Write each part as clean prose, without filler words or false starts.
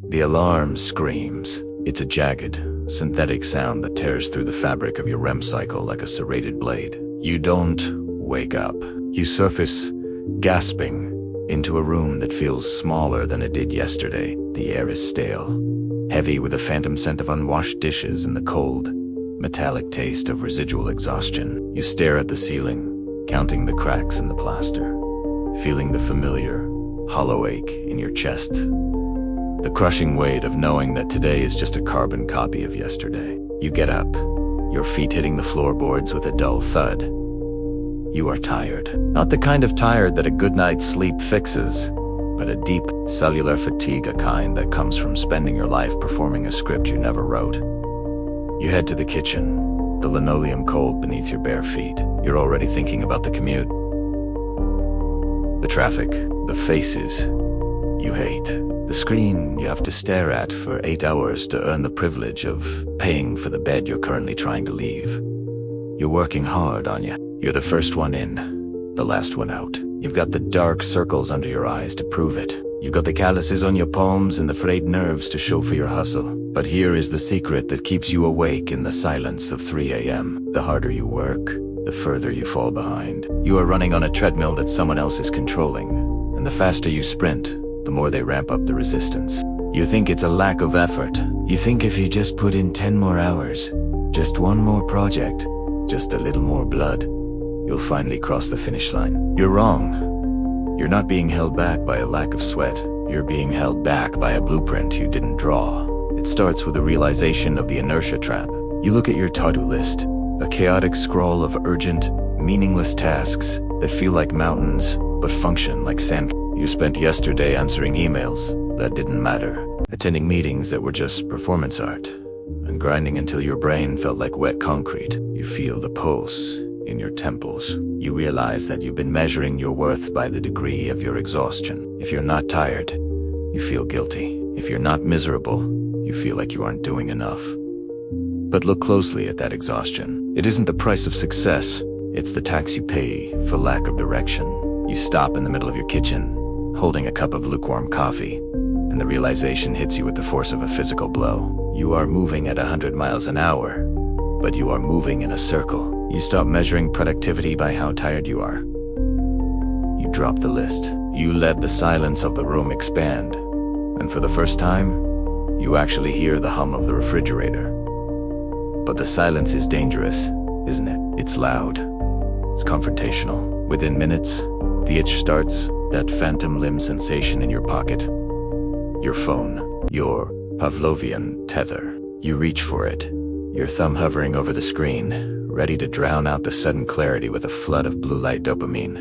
The alarm screams. It's a jagged, synthetic sound that tears through the fabric of your REM cycle like a serrated blade. You don't wake up. You surface, gasping, into a room that feels smaller than it did yesterday. The air is stale, heavy with a phantom scent of unwashed dishes and the cold, metallic taste of residual exhaustion. You stare at the ceiling, counting the cracks in the plaster, feeling the familiar, hollow ache in your chest. The crushing weight of knowing that today is just a carbon copy of yesterday. You get up, your feet hitting the floorboards with a dull thud. You are tired. Not the kind of tired that a good night's sleep fixes, but a deep cellular fatigue, a kind that comes from spending your life performing a script you never wrote. You head to the kitchen, the linoleum cold beneath your bare feet. You're already thinking about the commute, the traffic, the faces you hate, the screen you have to stare at for 8 hours to earn the privilege of paying for the bed you're currently trying to leave. You're working hard, aren't you? You're the first one in, the last one out. You've got the dark circles under your eyes to prove it. You've got the calluses on your palms and the frayed nerves to show for your hustle. But here is the secret that keeps you awake in the silence of 3 a.m. The harder you work, the further you fall behind. You are running on a treadmill that someone else is controlling, and the faster you sprint, the more they ramp up the resistance. You think it's a lack of effort. You think if you just put in 10 more hours, just one more project, just a little more blood, you'll finally cross the finish line. You're wrong. You're not being held back by a lack of sweat. You're being held back by a blueprint you didn't draw. It starts with a realization of the inertia trap. You look at your to-do list, a chaotic scroll of urgent, meaningless tasks that feel like mountains but function like sand. You spent yesterday answering emails that didn't matter, attending meetings that were just performance art, and grinding until your brain felt like wet concrete. You feel the pulse in your temples. You realize that you've been measuring your worth by the degree of your exhaustion. If you're not tired, you feel guilty. If you're not miserable, you feel like you aren't doing enough. But look closely at that exhaustion. It isn't the price of success, it's the tax you pay for lack of direction. You stop in the middle of your kitchen, holding a cup of lukewarm coffee, and the realization hits you with the force of a physical blow. You are moving at 100 miles an hour, but you are moving in a circle. You stop measuring productivity by how tired you are. You drop the list. You let the silence of the room expand, and for the first time, you actually hear the hum of the refrigerator. But the silence is dangerous, isn't it? It's loud. It's confrontational. Within minutes, the itch starts, that phantom limb sensation in your pocket. Your phone, your Pavlovian tether. You reach for it, your thumb hovering over the screen, ready to drown out the sudden clarity with a flood of blue light dopamine.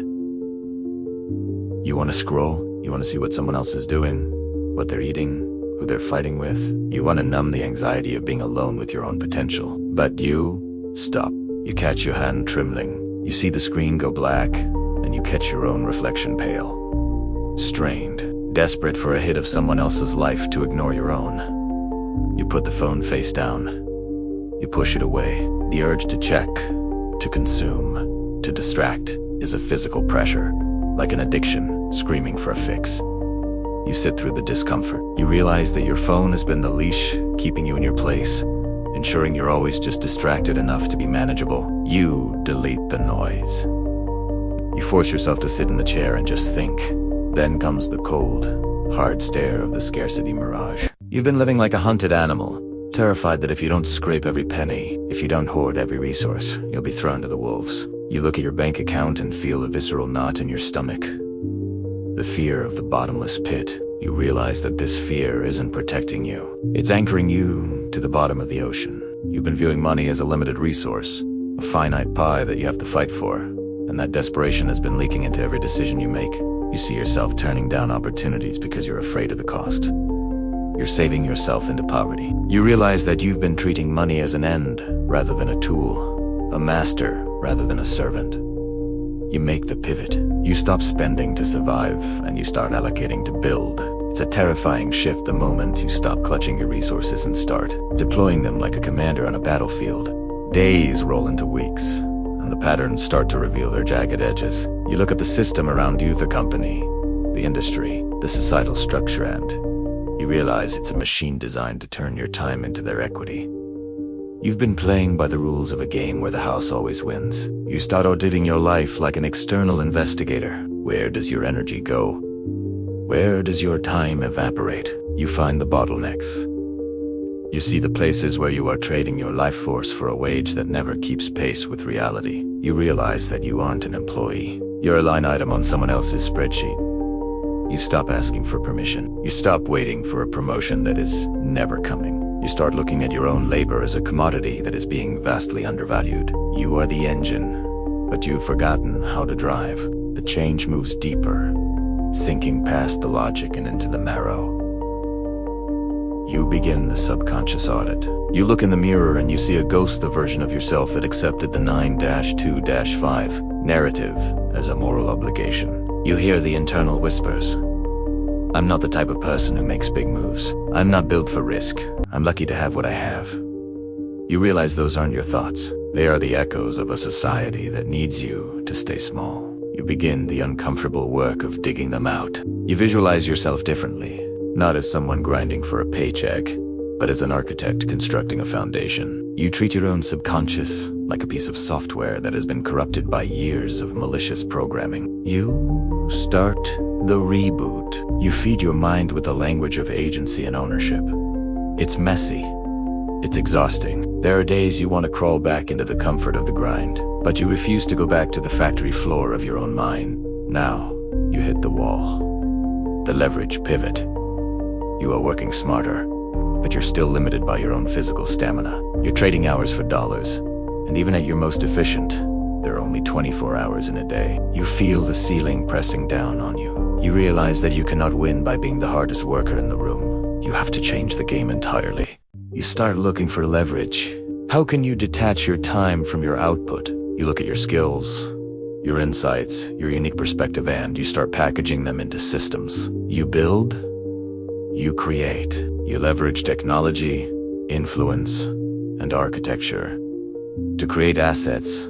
You want to scroll, you want to see what someone else is doing, what they're eating, who they're fighting with. You want to numb the anxiety of being alone with your own potential. But you stop. You catch your hand trembling. You see the screen go black, and you catch your own reflection pale. Strained, desperate for a hit of someone else's life to ignore your own. You put the phone face down. You push it away. The urge to check, to consume, to distract is a physical pressure, like an addiction screaming for a fix. You sit through the discomfort. You realize that your phone has been the leash keeping you in your place, ensuring you're always just distracted enough to be manageable. You delete the noise. You force yourself to sit in the chair and just think. Then comes the cold, hard stare of the scarcity mirage. You've been living like a hunted animal, terrified that if you don't scrape every penny, if you don't hoard every resource, you'll be thrown to the wolves. You look at your bank account and feel a visceral knot in your stomach. The fear of the bottomless pit. You realize that this fear isn't protecting you. It's anchoring you to the bottom of the ocean. You've been viewing money as a limited resource, a finite pie that you have to fight for, and that desperation has been leaking into every decision you make. You see yourself turning down opportunities because you're afraid of the cost. You're saving yourself into poverty. You realize that you've been treating money as an end rather than a tool, a master rather than a servant. You make the pivot. You stop spending to survive, and you start allocating to build. It's a terrifying shift the moment you stop clutching your resources and start deploying them like a commander on a battlefield. Days roll into weeks, and the patterns start to reveal their jagged edges. You look at the system around you, the company, the industry, the societal structure, and you You realize it's a machine designed to turn your time into their equity. You've been playing by the rules of a game where the house always wins. You start auditing your life like an external investigator. Where does your energy go? Where does your time evaporate? You find the bottlenecks. You see the places where you are trading your life force for a wage that never keeps pace with reality. You realize that you aren't an employee. You're a line item on someone else's spreadsheet. You stop asking for permission. You stop waiting for a promotion that is never coming. You start looking at your own labor as a commodity that is being vastly undervalued. You are the engine, but you've forgotten how to drive. The change moves deeper, sinking past the logic and into the marrow. You begin the subconscious audit. You look in the mirror and you see a ghostly version of yourself that accepted the 9-2-5 narrative as a moral obligation. You hear the internal whispers. I'm not the type of person who makes big moves. I'm not built for risk. I'm lucky to have what I have. You realize those aren't your thoughts. They are the echoes of a society that needs you to stay small. You begin the uncomfortable work of digging them out. You visualize yourself differently, not as someone grinding for a paycheck, but as an architect constructing a foundation. You treat your own subconscious like a piece of software that has been corrupted by years of malicious programming. You start the reboot. You feed your mind with the language of agency and ownership. It's messy. It's exhausting. There are days you want to crawl back into the comfort of the grind, but you refuse to go back to the factory floor of your own mind. Now, you hit the wall. The leverage pivot. You are working smarter, but you're still limited by your own physical stamina. You're trading hours for dollars, and even at your most efficient, there are only 24 hours in a day. You feel the ceiling pressing down on you. You realize that you cannot win by being the hardest worker in the room. You have to change the game entirely. You start looking for leverage. How can you detach your time from your output? You look at your skills, your insights, your unique perspective, and you start packaging them into systems. You build, you create. You leverage technology, influence, and architecture to create assets.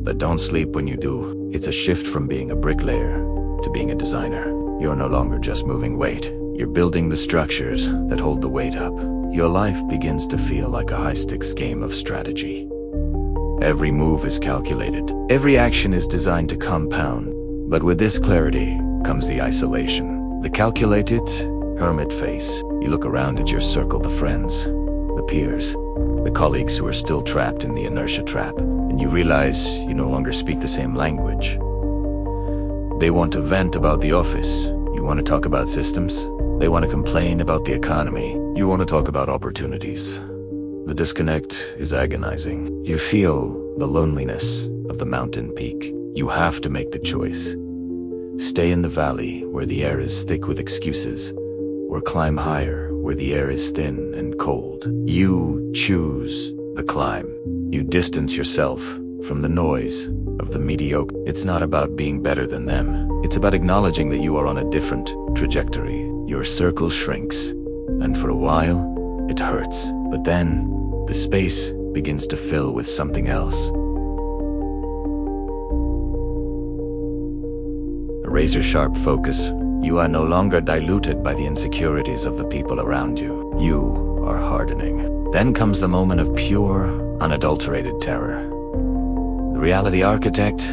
But don't sleep when you do. It's a shift from being a bricklayer to being a designer. You're no longer just moving weight. You're building the structures that hold the weight up. Your life begins to feel like a high-stakes game of strategy. Every move is calculated. Every action is designed to compound. But with this clarity comes the isolation. The calculated hermit face. You look around at your circle, the friends, the peers, the colleagues who are still trapped in the inertia trap, and you realize you no longer speak the same language. They want to vent about the office. You want to talk about systems. They want to complain about the economy. You want to talk about opportunities. The disconnect is agonizing. You feel the loneliness of the mountain peak. You have to make the choice. Stay in the valley where the air is thick with excuses, or climb higher where the air is thin and cold. You choose the climb. You distance yourself from the noise of the mediocre. It's not about being better than them. It's about acknowledging that you are on a different trajectory. Your circle shrinks, and for a while, it hurts. But then, the space begins to fill with something else. A razor-sharp focus. You are no longer diluted by the insecurities of the people around you. You are hardening. Then comes the moment of pure, unadulterated terror. The reality architect.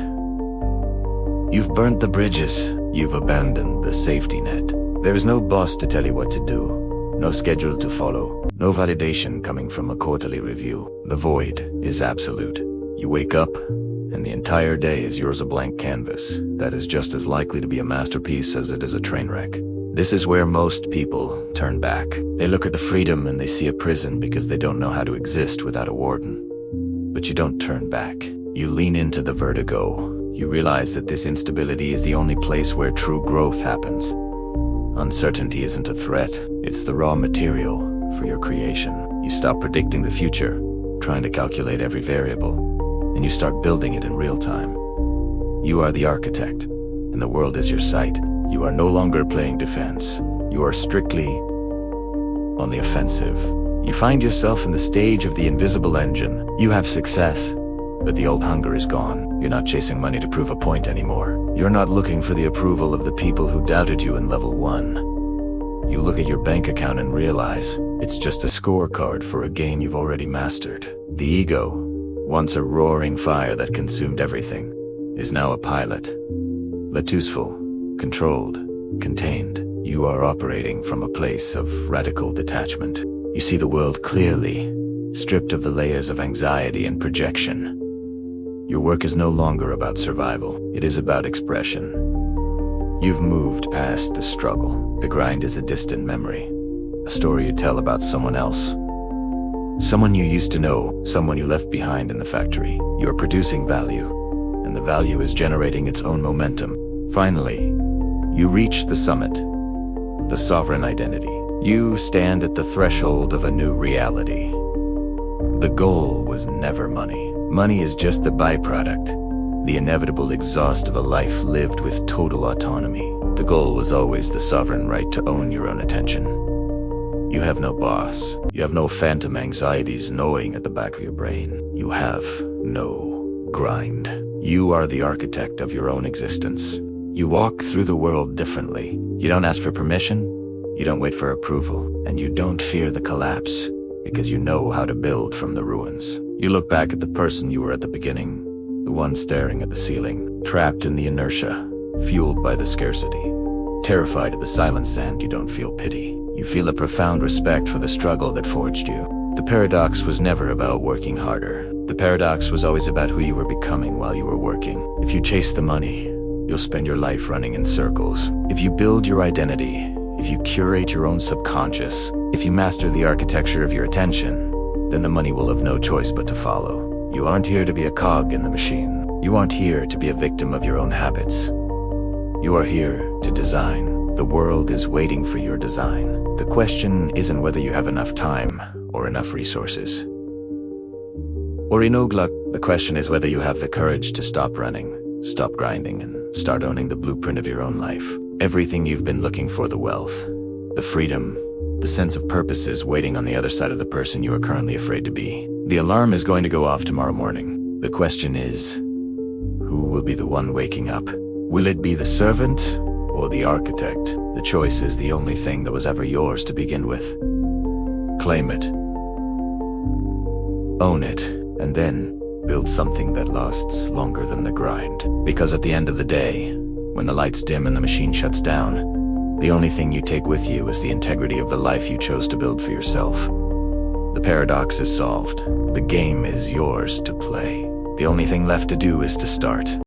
You've burnt the bridges. You've abandoned the safety net. There is no boss to tell you what to do. No schedule to follow. No validation coming from a quarterly review. The void is absolute. You wake up, and the entire day is yours, a blank canvas that is just as likely to be a masterpiece as it is a train wreck. This is where most people turn back. They look at the freedom and they see a prison because they don't know how to exist without a warden. But you don't turn back. You lean into the vertigo. You realize that this instability is the only place where true growth happens. Uncertainty isn't a threat. It's the raw material for your creation. You stop predicting the future, trying to calculate every variable, and you start building it in real time. You are the architect, and the world is your site. You are no longer playing defense. You are strictly on the offensive. You find yourself in the stage of the invisible engine. You have success, but the old hunger is gone. You're not chasing money to prove a point anymore. You're not looking for the approval of the people who doubted you in level 1. You look at your bank account and realize it's just a scorecard for a game you've already mastered. The ego, once a roaring fire that consumed everything, is now a pilot. Letuseful, controlled, contained. You are operating from a place of radical detachment. You see the world clearly, stripped of the layers of anxiety and projection. Your work is no longer about survival. It is about expression. You've moved past the struggle. The grind is a distant memory, a story you tell about someone else. Someone you used to know, someone you left behind in the factory. You are producing value, and the value is generating its own momentum. Finally, you reach the summit, the sovereign identity. You stand at the threshold of a new reality. The goal was never money. Money is just the byproduct, the inevitable exhaust of a life lived with total autonomy. The goal was always the sovereign right to own your own attention. You have no boss. You have no phantom anxieties gnawing at the back of your brain. You have no grind. You are the architect of your own existence. You walk through the world differently. You don't ask for permission, you don't wait for approval, and you don't fear the collapse, because you know how to build from the ruins. You look back at the person you were at the beginning, the one staring at the ceiling, trapped in the inertia, fueled by the scarcity. Terrified of the silent sand, you don't feel pity. You feel a profound respect for the struggle that forged you. The paradox was never about working harder. The paradox was always about who you were becoming while you were working. If you chase the money, you'll spend your life running in circles. If you build your identity, if you curate your own subconscious, if you master the architecture of your attention, then the money will have no choice but to follow. You aren't here to be a cog in the machine. You aren't here to be a victim of your own habits. You are here to design. The world is waiting for your design. The question isn't whether you have enough time or enough resources. Or in Oglak, the question is whether you have the courage to stop running, stop grinding, and start owning the blueprint of your own life. Everything you've been looking for, the wealth, the freedom, the sense of purpose is waiting on the other side of the person you are currently afraid to be. The alarm is going to go off tomorrow morning. The question is, who will be the one waking up? Will it be the servant or the architect? The choice is the only thing that was ever yours to begin with. Claim it. Own it, and then build something that lasts longer than the grind. Because at the end of the day, when the lights dim and the machine shuts down, the only thing you take with you is the integrity of the life you chose to build for yourself. The paradox is solved. The game is yours to play. The only thing left to do is to start.